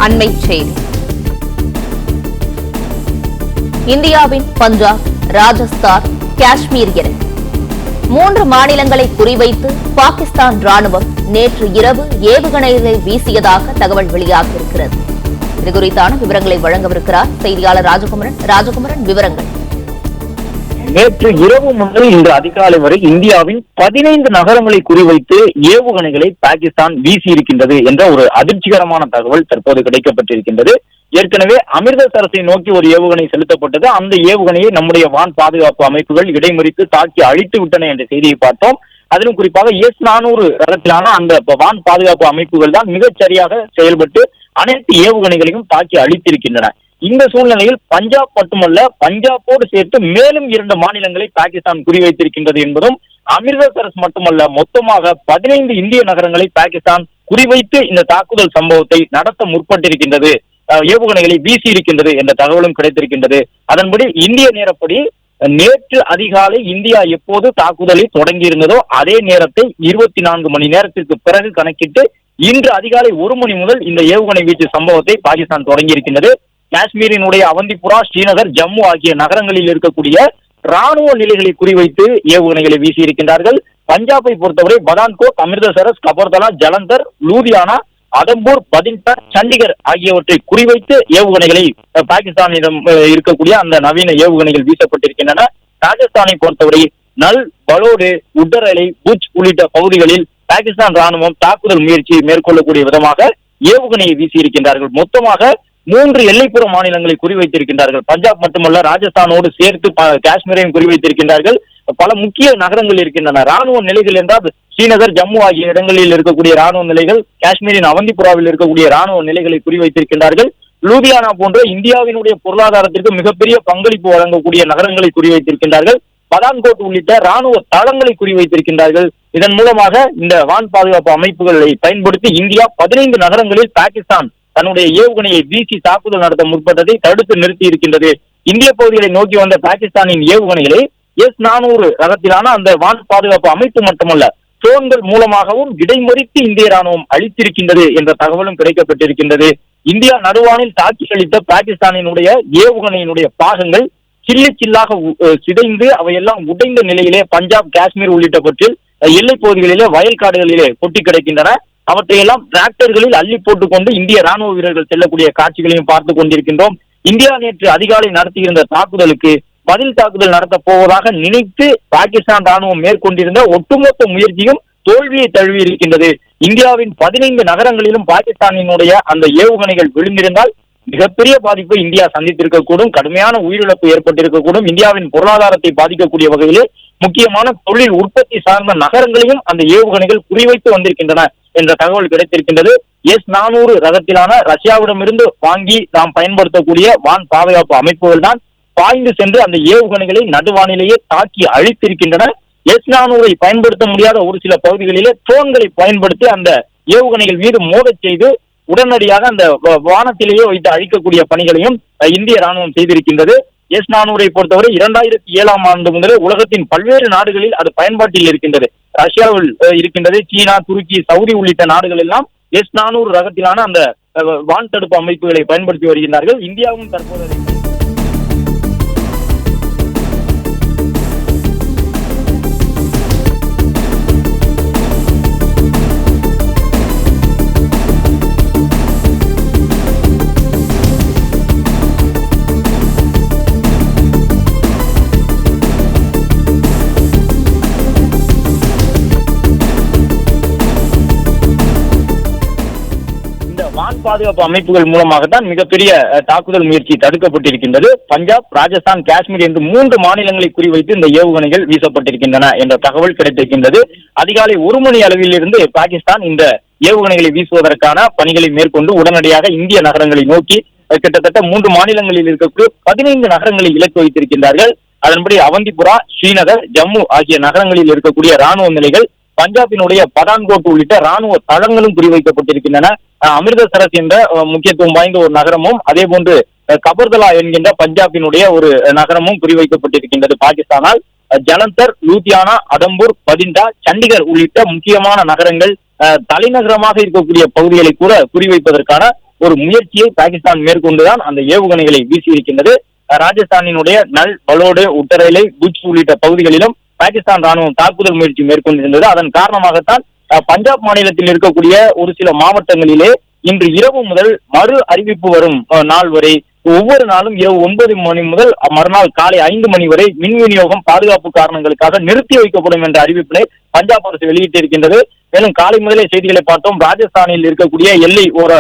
அண்மை செய்தி. இந்தியாவின் பஞ்சாப், ராஜஸ்தான், காஷ்மீர் என 3 மாநிலங்களை குறிவைத்து பாகிஸ்தான் ராணுவம் நேற்று இரவு ஏவுகணைகளை வீசியதாக தகவல் வெளியாகியிருக்கிறது. இதுகுறித்தான விவரங்களை வழங்கவிருக்கிறார் செய்தியாளர் ராஜகுமரன். ராஜகுமரன், விவரங்கள். நேற்று இரவு முதல் இன்று அதிகாலை வரை இந்தியாவின் 15 நகரங்களை குறிவைத்து ஏவுகணைகளை பாகிஸ்தான் வீசியிருக்கின்றது என்ற ஒரு அதிர்ச்சிகரமான தகவல் தற்போது கிடைக்கப்பட்டிருக்கின்றது. ஏற்கனவே அமிர்தசரஸை நோக்கி ஒரு ஏவுகணை செலுத்தப்பட்டது. அந்த ஏவுகணையை நம்முடைய வான் பாதுகாப்பு அமைப்புகள் இடைமறித்து தாக்கி அழித்து விட்டன என்ற செய்தியை பார்த்தோம். அதிலும் குறிப்பாக S-400 ரகத்திலான அந்த வான் பாதுகாப்பு அமைப்புகள் தான் மிகச் சரியாக செயல்பட்டு அனைத்து ஏவுகணைகளையும் தாக்கி அழித்திருக்கின்றன. இந்த சூழ்நிலையில் பஞ்சாப் மட்டுமல்ல, பஞ்சாபோடு சேர்த்து மேலும் 2 மாநிலங்களை பாகிஸ்தான் குறிவைத்திருக்கின்றது என்பதும், அமிர்தசரஸ் மட்டுமல்ல, மொத்தமாக 15 இந்திய நகரங்களை பாகிஸ்தான் குறிவைத்து இந்த தாக்குதல் சம்பவத்தை நடத்த முற்பட்டிருக்கின்றது, ஏவுகணைகளை வீசி இருக்கின்றது என்ற தகவலும் கிடைத்திருக்கின்றது. அதன்படி இந்திய நேரப்படி நேற்று அதிகாலை இந்தியா எப்போது தாக்குதலை தொடங்கியிருந்ததோ அதே நேரத்தை 24 மணி நேரத்திற்கு பிறகு கணக்கிட்டு இன்று அதிகாலை 1 மணி முதல் இந்த ஏவுகணை வீச்சு சம்பவத்தை பாகிஸ்தான் தொடங்கியிருக்கின்றது. காஷ்மீரினுடைய அவந்திபுரா, ஸ்ரீநகர், ஜம்மு ஆகிய நகரங்களில் இருக்கக்கூடிய ராணுவ நிலைகளை குறிவைத்து ஏவுகணைகளை வீசியிருக்கின்றார்கள். பஞ்சாபை பொறுத்தவரை பதான்கோட், அமிர்தசரஸ், கபர்தலா, ஜலந்தர், லூதியானா, அதம்பூர், பதின்டா, சண்டிகர் ஆகியவற்றை குறிவைத்து ஏவுகணைகளை பாகிஸ்தானிடம் இருக்கக்கூடிய அந்த நவீன ஏவுகணைகள் வீசப்பட்டிருக்கின்றன. ராஜஸ்தானை பொறுத்தவரை நல், பலோடு, உட்டரலை, புஜ் உள்ளிட்ட பகுதிகளில் பாகிஸ்தான் ராணுவம் தாக்குதல் முயற்சியை மேற்கொள்ளக்கூடிய விதமாக ஏவுகணையை வீசியிருக்கின்றார்கள். மொத்தமாக 3 எல்லைப்புற மாநிலங்களை குறிவைத்திருக்கின்றார்கள். பஞ்சாப் மட்டுமல்ல, ராஜஸ்தானோடு சேர்த்து காஷ்மீரையும் குறிவைத்திருக்கின்றார்கள். பல முக்கிய நகரங்கள் இருக்கின்றன. ராணுவ நிலைகள் என்றால் ஸ்ரீநகர், ஜம்மு ஆகிய இடங்களில் இருக்கக்கூடிய ராணுவ நிலைகள், காஷ்மீரின் அவந்திபுராவில் இருக்கக்கூடிய ராணுவ நிலைகளை குறிவைத்திருக்கின்றார்கள். லூதியானா போன்ற இந்தியாவினுடைய பொருளாதாரத்திற்கு மிகப்பெரிய பங்களிப்பு வழங்கக்கூடிய நகரங்களை குறிவைத்திருக்கின்றார்கள். பதான்கோட் உள்ளிட்ட ராணுவ தளங்களை குறிவைத்திருக்கின்றார்கள். இதன் மூலமாக இந்த வான் பாதுகாப்பு அமைப்புகளை பயன்படுத்தி இந்தியா 15 நகரங்களில் பாகிஸ்தான் தன்னுடைய ஏவுகணையை வீசி தாக்குதல் நடத்த முற்பட்டதை தடுத்து நிறுத்தி இருக்கின்றது. இந்திய பகுதிகளை நோக்கி வந்த பாகிஸ்தானின் ஏவுகணைகளை S-400 ரகத்திலான அந்த வான் பாதுகாப்பு அமைப்பு மட்டுமல்ல, ட்ரோன்கள் மூலமாகவும் இடைமறித்து இந்திய ராணுவம் அளித்திருக்கின்றது என்ற தகவலும் கிடைக்கப்பட்டிருக்கின்றது. இந்தியா நடுவானில் தாக்கி அளித்த பாகிஸ்தானினுடைய ஏவுகணையினுடைய பாகங்கள் சில்லு சில்லாக சிதைந்து அவையெல்லாம் உடைந்த நிலையிலே பஞ்சாப், காஷ்மீர் உள்ளிட்டவற்றில் எல்லை பகுதிகளிலே வயல்காடுகளிலே கொட்டி கிடக்கின்றன. அவற்றையெல்லாம் டிராக்டர்களில் அள்ளி போட்டுக் கொண்டு இந்திய ராணுவ வீரர்கள் செல்லக்கூடிய காட்சிகளையும் பார்த்து கொண்டிருக்கின்றோம். இந்தியா நேற்று அதிகாலை நடத்தியிருந்த தாக்குதலுக்கு பதில் தாக்குதல் நடத்தப் போவதாக நினைத்து பாகிஸ்தான் ராணுவம் மேற்கொண்டிருந்த ஒட்டுமொத்த முயற்சியும் தோல்வியை தழுவி இருக்கின்றது. இந்தியாவின் 15 நகரங்களிலும் பாகிஸ்தானினுடைய அந்த ஏவுகணைகள் விழுந்திருந்தால் மிகப்பெரிய பாதிப்பை இந்தியா சந்தித்திருக்கக்கூடும், கடுமையான உயிரிழப்பு ஏற்பட்டிருக்கக்கூடும். இந்தியாவின் பொருளாதாரத்தை பாதிக்கக்கூடிய வகையிலே முக்கியமான தொழில் உற்பத்தி சார்ந்த நகரங்களையும் அந்த ஏவுகணைகள் குறிவைத்து வந்திருக்கின்றன என்ற தகவல் கிடைத்திருக்கின்றது. S-400 ரகத்திலான ரஷ்யாவிடமிருந்து வாங்கி நாம் பயன்படுத்தக்கூடிய வான் பாதுகாப்பு அமைப்புகள் தான் பாய்ந்து சென்று அந்த ஏவுகணைகளை நடுவானிலேயே தாக்கி அழித்திருக்கின்றன. S-400 பயன்படுத்த முடியாத ஒரு சில பகுதிகளிலே ட்ரோன்களை பயன்படுத்தி அந்த ஏவுகணைகள் மீது மோதச் செய்து உடனடியாக அந்த வானத்திலேயே வைத்து அழிக்கக்கூடிய பணிகளையும் இந்திய ராணுவம் செய்திருக்கின்றது. S-400 பொறுத்தவரை 2007ஆம் ஆண்டு முதலே உலகத்தின் பல்வேறு நாடுகளில் அது பயன்பாட்டில் இருக்கின்றது. ரஷ்யாவில் இருக்கின்றது, சீனா, துருக்கி, சவுதி உள்ளிட்ட நாடுகள் எல்லாம் S-400 ரகத்திலான அந்த வான் தடுப்பு அமைப்புகளை பயன்படுத்தி வருகின்றார்கள். இந்தியாவும் தற்போது வான் பாதுகாப்பு அமைப்புகள் மூலமாகத்தான் மிகப்பெரிய தாக்குதல் முயற்சி தடுக்கப்பட்டிருக்கின்றது. பஞ்சாப், ராஜஸ்தான், காஷ்மீர் என்று 3 மாநிலங்களை குறிவைத்து இந்த ஏவுகணைகள் வீசப்பட்டிருக்கின்றன என்ற தகவல் கிடைத்திருக்கின்றது. அதிகாலை 1 மணி அளவில் இருந்து பாகிஸ்தான் இந்த ஏவுகணைகளை வீசுவதற்கான பணிகளை மேற்கொண்டு உடனடியாக இந்திய நகரங்களை நோக்கி கிட்டத்தட்ட 3 மாநிலங்களில் இருக்கக்கூடிய 15 நகரங்களை இலக்கு வைத்திருக்கின்றார்கள். அதன்படி அவந்திபுரா, ஸ்ரீநகர், ஜம்மு ஆகிய நகரங்களில் இருக்கக்கூடிய ராணுவ நிலைகள், பஞ்சாபினுடைய பதான்கோட் உள்ளிட்ட ராணுவ தளங்களும் குறிவைக்கப்பட்டிருக்கின்றன. அமிர்தசரஸ் என்ற முக்கியத்துவம் வாய்ந்த ஒரு நகரமும், அதே போன்று கபர்தலா என்கின்ற பஞ்சாபினுடைய ஒரு நகரமும் குறிவைக்கப்பட்டிருக்கின்றது பாகிஸ்தானால். ஜலந்தர், லூதியானா, அதம்பூர், பதின்டா, சண்டிகர் உள்ளிட்ட முக்கியமான நகரங்கள் தலைநகரமாக இருக்கக்கூடிய பகுதிகளை கூட குறிவைப்பதற்கான ஒரு முயற்சியை பாகிஸ்தான் மேற்கொண்டுதான் அந்த ஏவுகணைகளை வீசியிருக்கின்றது. ராஜஸ்தானினுடைய நல், பலோடு, உத்தரேலை, புஜ் உள்ளிட்ட பகுதிகளிலும் பாகிஸ்தான் ராணுவம் தாக்குதல் முயற்சி மேற்கொண்டிருந்தது. அதன் காரணமாகத்தான் பஞ்சாப் மாநிலத்தில் இருக்கக்கூடிய ஒரு சில மாவட்டங்களிலே இன்று இரவு முதல் மறு அறிவிப்பு வரும் நாள் வரை ஒவ்வொரு நாளும் இரவு 9 மணி முதல் மறுநாள் காலை 5 மணி வரை மின் விநியோகம் பாதுகாப்பு காரணங்களுக்காக நிறுத்தி வைக்கப்படும் என்ற அறிவிப்பினை பஞ்சாப் அரசு வெளியிட்டிருக்கின்றது. மேலும் காலை முதலே செய்திகளை பார்த்தோம். ராஜஸ்தானில் இருக்கக்கூடிய எல்லை ஓர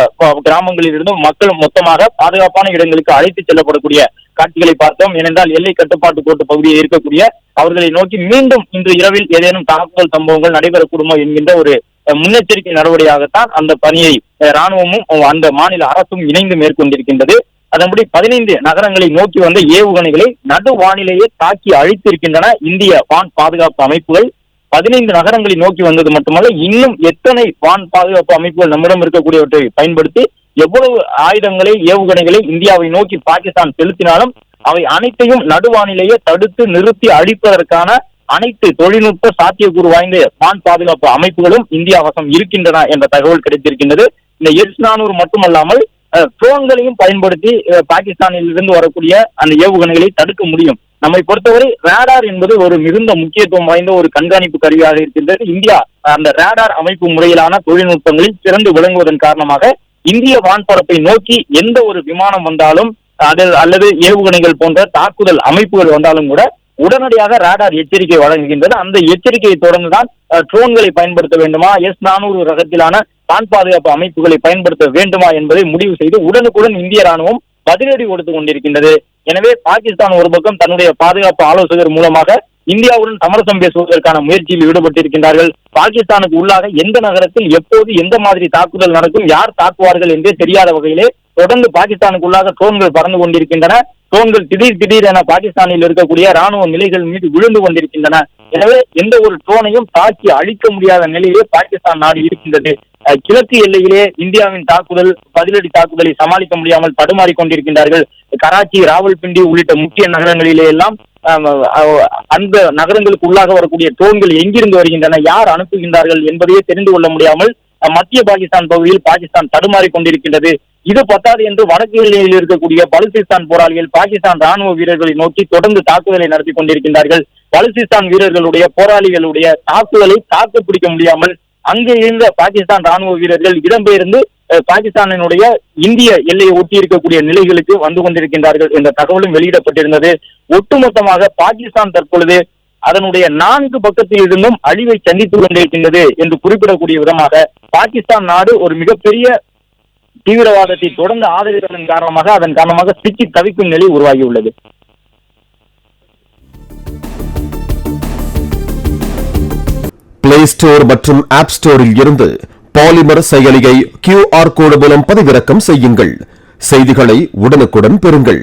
கிராமங்களில் இருந்தும் மக்கள் மொத்தமாக பாதுகாப்பான இடங்களுக்கு அழைத்து செல்லப்படக்கூடிய காட்சிகளை பார்த்தோம். ஏனென்றால் எல்லை கட்டுப்பாட்டு கோட்டு பகுதியில் இருக்கக்கூடிய அவர்களை நோக்கி மீண்டும் இன்று இரவில் ஏதேனும் தாக்குதல் சம்பவங்கள் நடைபெறக்கூடுமோ என்கின்ற ஒரு முன்னெச்சரிக்கை நடவடிக்கையாகத்தான் அந்த பணியை ராணுவமும் அந்த மாநில அரசும் இணைந்து மேற்கொண்டிருக்கின்றது. அதன்படி 15 நகரங்களை நோக்கி வந்த ஏவுகணைகளை நடு வானிலேயே தாக்கி அழித்திருக்கின்றன இந்திய வான் பாதுகாப்பு அமைப்புகள். 15 நகரங்களை நோக்கி வந்தது மட்டுமல்ல, இன்னும் எத்தனை வான் பாதுகாப்பு அமைப்புகள் நம்மிடம் இருக்கக்கூடியவற்றை பயன்படுத்தி எவ்வளவு ஆயுதங்களை, ஏவுகணைகளை இந்தியாவை நோக்கி பாகிஸ்தான் செலுத்தினாலும் அவை அனைத்தையும் நடுவானிலேயே தடுத்து நிறுத்தி அழிப்பதற்கான அனைத்து தொழில்நுட்ப சாத்தியக்கூறு வாய்ந்த வான் பாதுகாப்பு அமைப்புகளும் இந்தியா வசம் இருக்கின்றன என்ற தகவல் கிடைத்திருக்கின்றது. இந்த S-400 மட்டுமல்லாமல் ட்ரோன்களையும் பயன்படுத்தி பாகிஸ்தானில் இருந்து வரக்கூடிய அந்த ஏவுகணைகளை தடுக்க முடியும். நம்மை பொறுத்தவரை ரேடார் என்பது ஒரு மிகுந்த முக்கியத்துவம் வாய்ந்த ஒரு கண்காணிப்பு கருவியாக இருக்கின்றது. இந்தியா அந்த ரேடார் அமைப்பு முறையிலான தொழில்நுட்பங்களில் சிறந்து விளங்குவதன் காரணமாக இந்திய வான்பரப்பை நோக்கி எந்த ஒரு விமானம் வந்தாலும் அல்லது ஏவுகணைகள் போன்ற தாக்குதல் அமைப்புகள் வந்தாலும் கூட உடனடியாக ரேடார் எச்சரிக்கை வழங்குகின்றது. அந்த எச்சரிக்கையை தொடர்ந்துதான் ட்ரோன்களை பயன்படுத்த வேண்டுமா, S-400 ரகத்திலான வான் பாதுகாப்பு அமைப்புகளை பயன்படுத்த வேண்டுமா என்பதை முடிவு செய்து உடனுக்குடன் இந்திய ராணுவம் பதிலடி கொடுத்துக் கொண்டிருக்கின்றது. எனவே பாகிஸ்தான் ஒரு பக்கம் தன்னுடைய பாதுகாப்பு ஆலோசகர் மூலமாக இந்தியாவுடன் சமரசம் பேசுவதற்கான முயற்சியில் ஈடுபட்டிருக்கின்றார்கள். பாகிஸ்தானுக்கு உள்ளாக எந்த நகரத்தில் எப்போது எந்த மாதிரி தாக்குதல் நடக்கும், யார் தாக்குவார்கள் என்றே தெரியாத வகையிலே தொடர்ந்து பாகிஸ்தானுக்குள்ளாக ட்ரோன்கள் பறந்து கொண்டிருக்கின்றன. ட்ரோன்கள் திடீர் என பாகிஸ்தானில் இருக்கக்கூடிய ராணுவ நிலைகள் மீது விழுந்து கொண்டிருக்கின்றன. எனவே எந்த ஒரு ட்ரோனையும் தாக்கி அழிக்க முடியாத நிலையிலே பாகிஸ்தான் நாடு இருக்கின்றது. கிழக்கு எல்லையிலே இந்தியாவின் தாக்குதல், பதிலடி தாக்குதலை சமாளிக்க முடியாமல் தடுமாறி கொண்டிருக்கின்றார்கள். கராச்சி, ராவல்பிண்டி உள்ளிட்ட முக்கிய நகரங்களிலே எல்லாம் அந்த நகரங்களுக்கு உள்ளாக வரக்கூடிய ட்ரோன்கள் எங்கிருந்து வருகின்றன, யார் அனுப்புகின்றார்கள் என்பதையே தெரிந்து கொள்ள முடியாமல் மத்திய பாகிஸ்தான் பகுதியில் பாகிஸ்தான் தடுமாறி கொண்டிருக்கின்றது. இது பத்தாது என்று வடக்கு எல்லையில் இருக்கக்கூடிய பலுசிஸ்தான் போராளிகள் பாகிஸ்தான் ராணுவ வீரர்களை நோக்கி தொடர்ந்து தாக்குதலை நடத்தி கொண்டிருக்கின்றார்கள். பலுசிஸ்தான் வீரர்களுடைய, போராளிகளுடைய தாக்குதலை தாக்கு பிடிக்க முடியாமல் அங்கே இருந்த பாகிஸ்தான் ராணுவ வீரர்கள் இடம்பெயர்ந்து பாகிஸ்தானினுடைய இந்திய எல்லையை ஒட்டி இருக்கக்கூடிய நிலைகளுக்கு வந்து கொண்டிருக்கின்றார்கள் என்ற தகவலும் வெளியிடப்பட்டிருந்தது. ஒட்டுமொத்தமாக பாகிஸ்தான் தற்பொழுது அதனுடைய 4 பக்கத்தில் இருந்தும் அழிவை சந்தித்துக் கொண்டிருக்கின்றது என்று குறிப்பிடக்கூடிய விதமாக பாகிஸ்தான் நாடு ஒரு மிகப்பெரிய தீவிரவாதத்தை தொடர்ந்து ஆதரிப்பதன் காரணமாக அதன் காரணமாக சிக்கி தவிக்கும் நிலை உருவாகியுள்ளது. பிளே ஸ்டோர் மற்றும் ஆப் ஸ்டோரில் இருந்து பாலிமர் செயலியை QR கோடு மூலம் பதிவிறக்கம் செய்யுங்கள். செய்திகளை உடனுக்குடன் பெறுங்கள்.